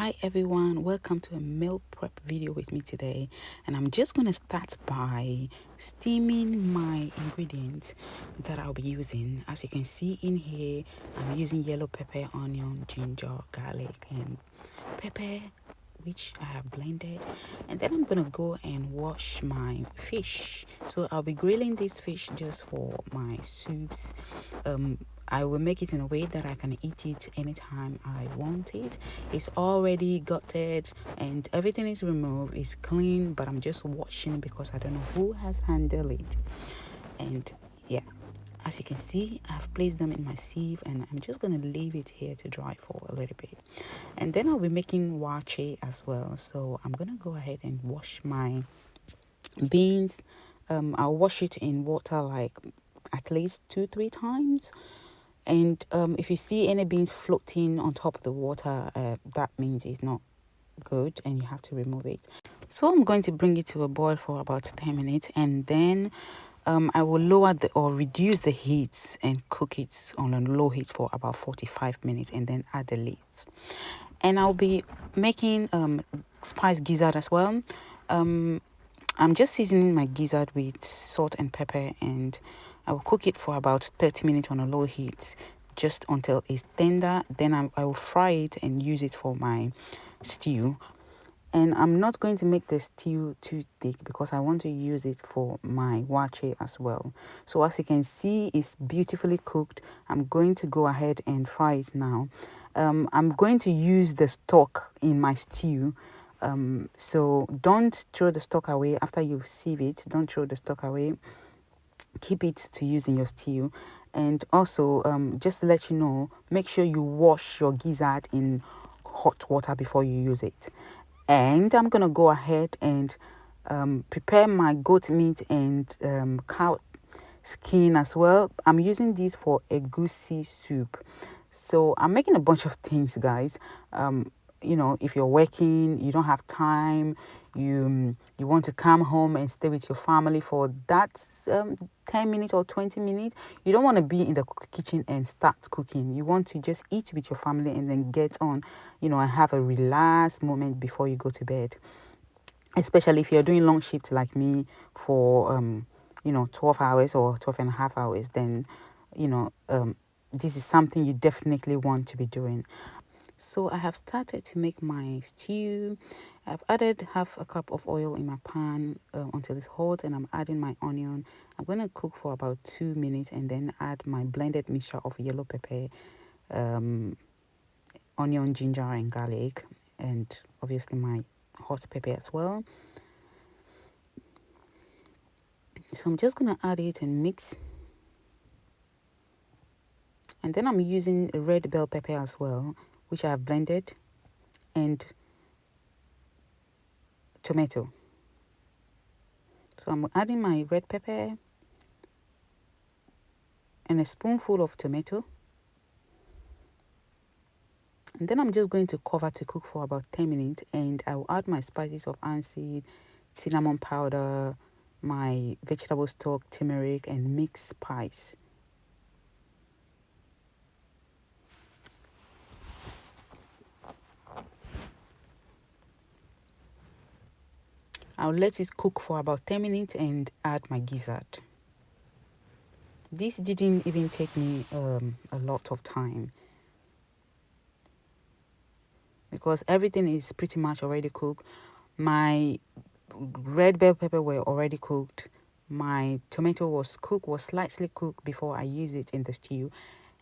Hi everyone, welcome to a meal prep video with me today, and I'm just going to start by steaming my ingredients that I'll be using. As you can see in here, I'm using yellow pepper, onion, ginger, garlic and pepper, which I have blended. And then I'm gonna go and wash my fish. So I'll be grilling this fish just for my soups. I will make it in a way that I can eat it anytime I want it. It's already gutted and everything is removed. It's clean, but I'm just washing because I don't know who has handled it. And yeah, as you can see, I've placed them in my sieve and I'm just going to leave it here to dry for a little bit. And then I'll be making waakye as well. So I'm going to go ahead and wash my beans. I'll wash it in water like at least 2-3 times. And if you see any beans floating on top of the water, that means it's not good and you have to remove it. So I'm going to bring it to a boil for about 10 minutes, and then I will lower or reduce the heat and cook it on a low heat for about 45 minutes and then add the lids. And I'll be making spice gizzard as well. I'm just seasoning my gizzard with salt and pepper, and I will cook it for about 30 minutes on a low heat just until it's tender. Then I will fry it and use it for my stew. And I'm not going to make the stew too thick because I want to use it for my waakye as well. So as you can see, it's beautifully cooked. I'm going to go ahead and fry it now. I'm going to use the stock in my stew. So don't throw the stock away after you've sieved it. Don't throw the stock away. Keep it to use in your stew. And also, just to let you know, make sure you wash your gizzard in hot water before you use it. And I'm gonna go ahead and prepare my goat meat and cow skin as well. I'm using this for Egusi soup. So I'm making a bunch of things, guys. If you're working, you don't have time, you want to come home and stay with your family for that 10 minutes or 20 minutes. You don't want to be in the kitchen and start cooking. You want to just eat with your family and then get on, and have a relaxed moment before you go to bed. Especially if you're doing long shifts like me for 12 hours or 12 and a half hours, then this is something you definitely want to be doing. So I have started to make my stew. I've added half a cup of oil in my pan until it's hot, and I'm adding my onion. I'm going to cook for about 2 minutes and then add my blended mixture of yellow pepper, onion, ginger and garlic, and obviously my hot pepper as well. So I'm just going to add it and mix. And then I'm using a red bell pepper as well, which I have blended, and tomato. So I'm adding my red pepper and a spoonful of tomato. And then I'm just going to cover to cook for about 10 minutes, and I will add my spices of Aniseed, cinnamon powder, my vegetable stock, turmeric and mixed spice. I'll let it cook for about 10 minutes and add my gizzard. This didn't even take me a lot of time because everything is pretty much already cooked. My red bell pepper were already cooked. My tomato was slightly cooked before I used it in the stew.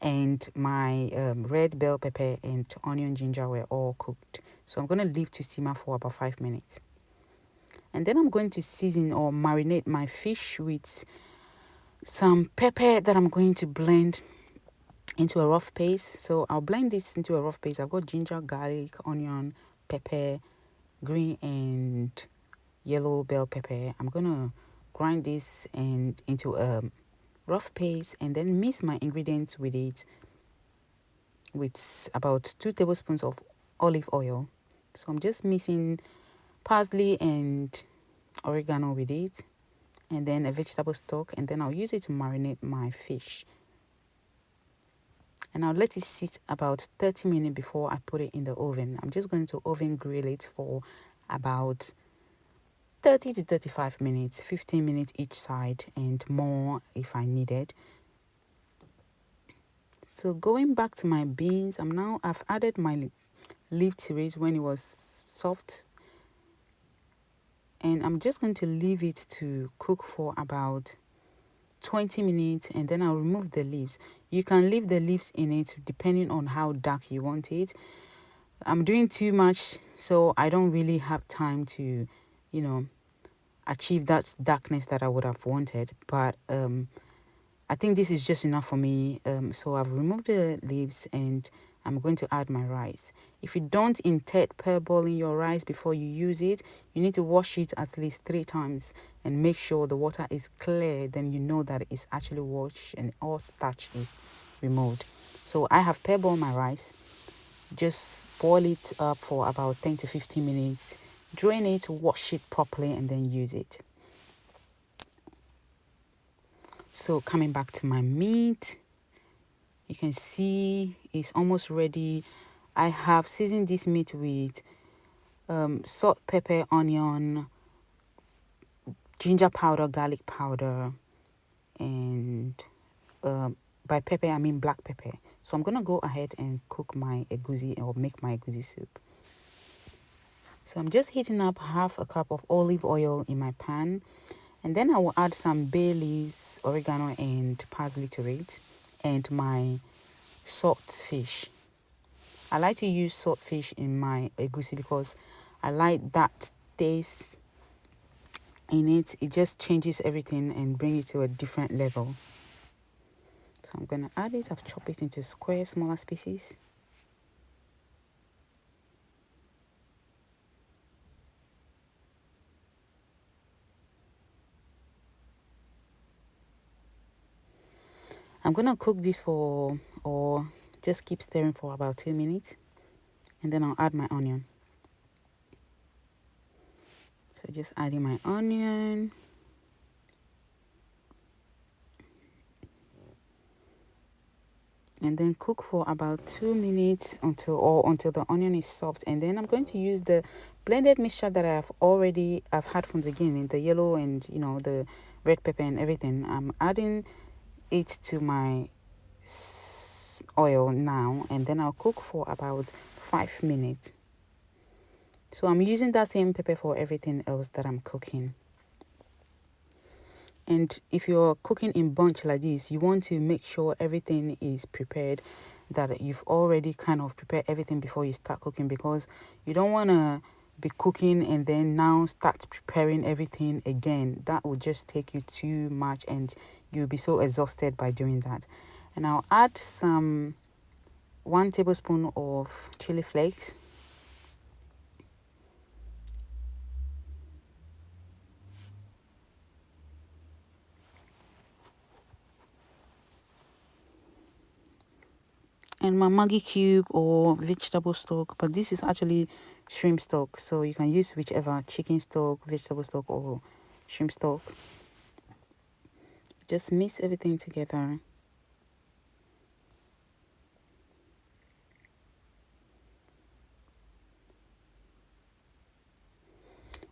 And my red bell pepper and onion ginger were all cooked. So I'm going to leave to simmer for about 5 minutes. And then I'm going to season or marinate my fish with some pepper that I'm going to blend into a rough paste. So I'll blend this into a rough paste. I've got ginger, garlic, onion, pepper, green and yellow bell pepper. I'm going to grind this and into a rough paste and then mix my ingredients with it with about 2 tablespoons of olive oil. So I'm just mixing parsley and oregano with it, and then a vegetable stock, and then I'll use it to marinate my fish. and I'll let it sit about 30 minutes before I put it in the oven. I'm just going to oven grill it for about 30 to 35 minutes, 15 minutes each side, and more if I needed. So going back to my beans, I've added my leaf to it when it was soft, and I'm just going to leave it to cook for about 20 minutes, and then I'll remove the leaves. You can leave the leaves in it depending on how dark you want it. I'm doing too much, so I don't really have time to, achieve that darkness that I would have wanted. But I think this is just enough for me. So I've removed the leaves, and I'm going to add my rice. If you don't intend parboiling your rice before you use it, you need to wash it at least 3 times and make sure the water is clear. Then you know that it's actually washed and all starch is removed. So I have parboiled my rice. Just boil it up for about 10 to 15 minutes. Drain it, wash it properly, and then use it. So coming back to my meat, you can see it's almost ready. I have seasoned this meat with salt, pepper, onion, ginger powder, garlic powder, and by pepper I mean black pepper. So I'm gonna go ahead and cook my egusi, or make my egusi soup. So I'm just heating up half a cup of olive oil in my pan, and then I will add some bay leaves, oregano, and parsley to it, and my salt fish. I like to use salt fish in my egusi because I like that taste in it. It just changes everything and brings it to a different level. So I'm gonna add it. I've chopped it into smaller pieces. I'm gonna cook this or just keep stirring for about 2 minutes, and then I'll add my onion. So just adding my onion. And then cook for about 2 minutes until the onion is soft. And then I'm going to use the blended mixture that I've had from the beginning, the yellow and the red pepper and everything. I'm adding it to my oil now, and then I'll cook for about 5 minutes. So I'm using that same pepper for everything else that I'm cooking. And if you're cooking in bunch like this, you want to make sure everything is prepared, that you've already kind of prepared everything before you start cooking, because you don't want to be cooking and then now start preparing everything again. That will just take you too much and you'll be so exhausted by doing that. And I'll add 1 tablespoon of chili flakes. And my Maggi cube or vegetable stock, but this is actually shrimp stock, so you can use whichever: chicken stock, vegetable stock, or shrimp stock. Just mix everything together.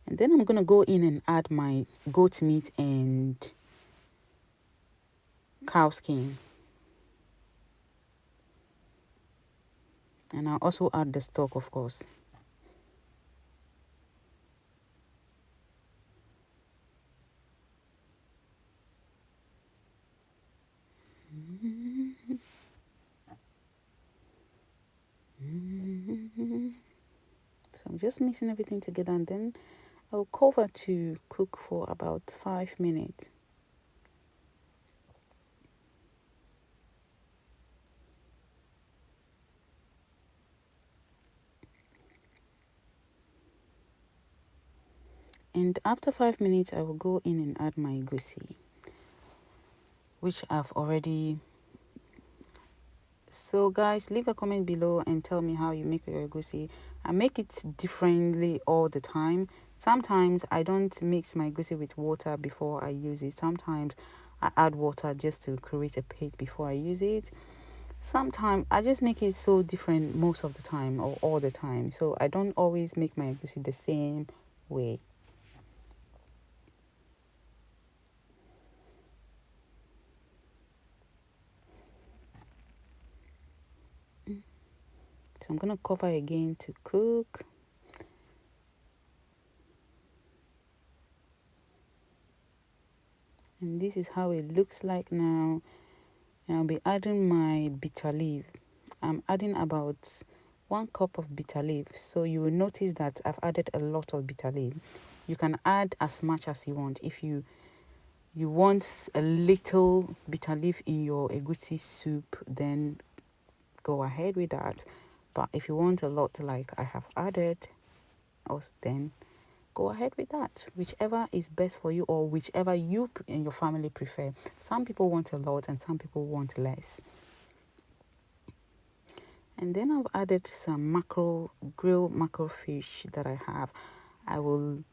And then I'm gonna go in and add my goat meat and cow skin, and I'll also add the stock, of course. So I'm just mixing everything together, and then I'll cover to cook for about 5 minutes. And after 5 minutes, I will go in and add my egusi, which I've already. So guys, leave a comment below and tell me how you make your egusi. I make it differently all the time. Sometimes I don't mix my egusi with water before I use it. Sometimes I add water just to create a paste before I use it. Sometimes I just make it so different most of the time or all the time, so I don't always make my egusi the same way. So I'm gonna cover again to cook. And this is how it looks like now. And I'll be adding my bitter leaf. I'm adding about 1 cup of bitter leaf. So you will notice that I've added a lot of bitter leaf. You can add as much as you want. If you want a little bitter leaf in your egusi soup, then go ahead with that. But if you want a lot like I have added, then go ahead with that. Whichever is best for you, or whichever you and your family prefer. Some people want a lot and some people want less. And then I've added some mackerel, grilled mackerel fish that I have. I will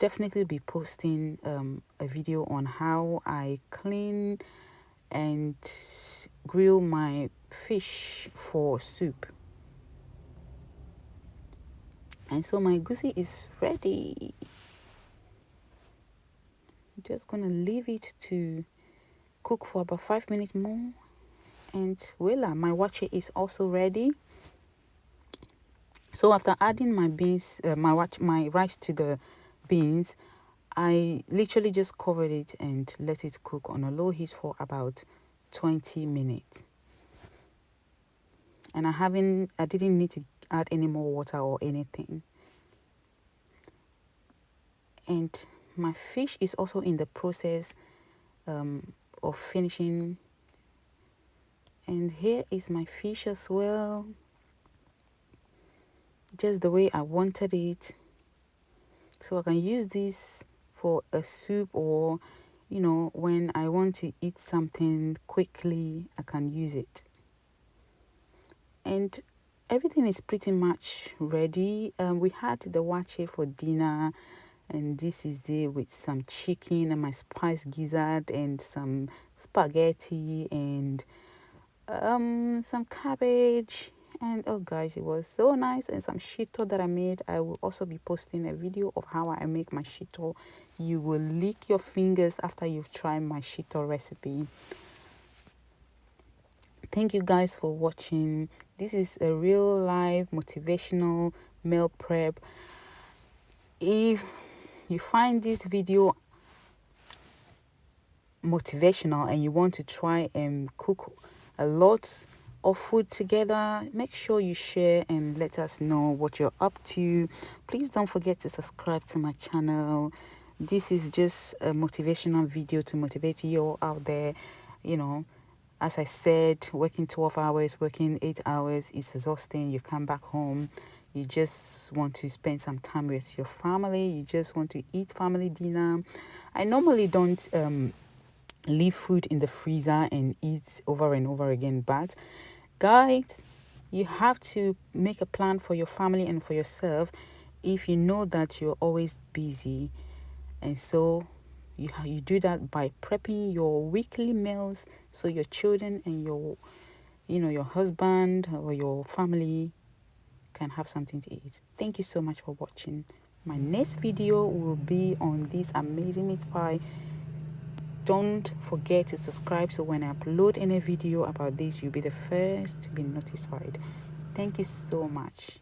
definitely be posting a video on how I clean and grill my fish for soup. And so my egusi is ready. I'm just gonna leave it to cook for about 5 minutes more, and voila, my waakye is also ready. So after adding my beans, my rice to the beans, I literally just covered it and let it cook on a low heat for about 20 minutes. And I didn't need to add any more water or anything. And my fish is also in the process of finishing. And here is my fish as well, just the way I wanted it. So I can use this for a soup, or when I want to eat something quickly, I can use it. And everything is pretty much ready. We had the waakye for dinner, and this is it with some chicken and my spiced gizzard and some spaghetti and some cabbage. And oh guys, it was so nice. And some shito that I made. I will also be posting a video of how I make my shito. You will lick your fingers after you've tried my shito recipe. Thank you guys for watching. This is a real life motivational meal prep. If you find this video motivational and you want to try and cook a lot of food together, make sure you share and let us know what you're up to. Please don't forget to subscribe to my channel. This is just a motivational video to motivate you all out there. As I said, working 12 hours, working 8 hours is exhausting. You come back home, you just want to spend some time with your family. You just want to eat family dinner. I normally don't leave food in the freezer and eat over and over again, but guys, you have to make a plan for your family and for yourself if you know that you're always busy. And so you do that by prepping your weekly meals, so your children and your husband or your family can have something to eat. Thank you so much for watching. My next video will be on this amazing meat pie. Don't forget to subscribe, so when I upload any video about this, you'll be the first to be notified. Thank you so much.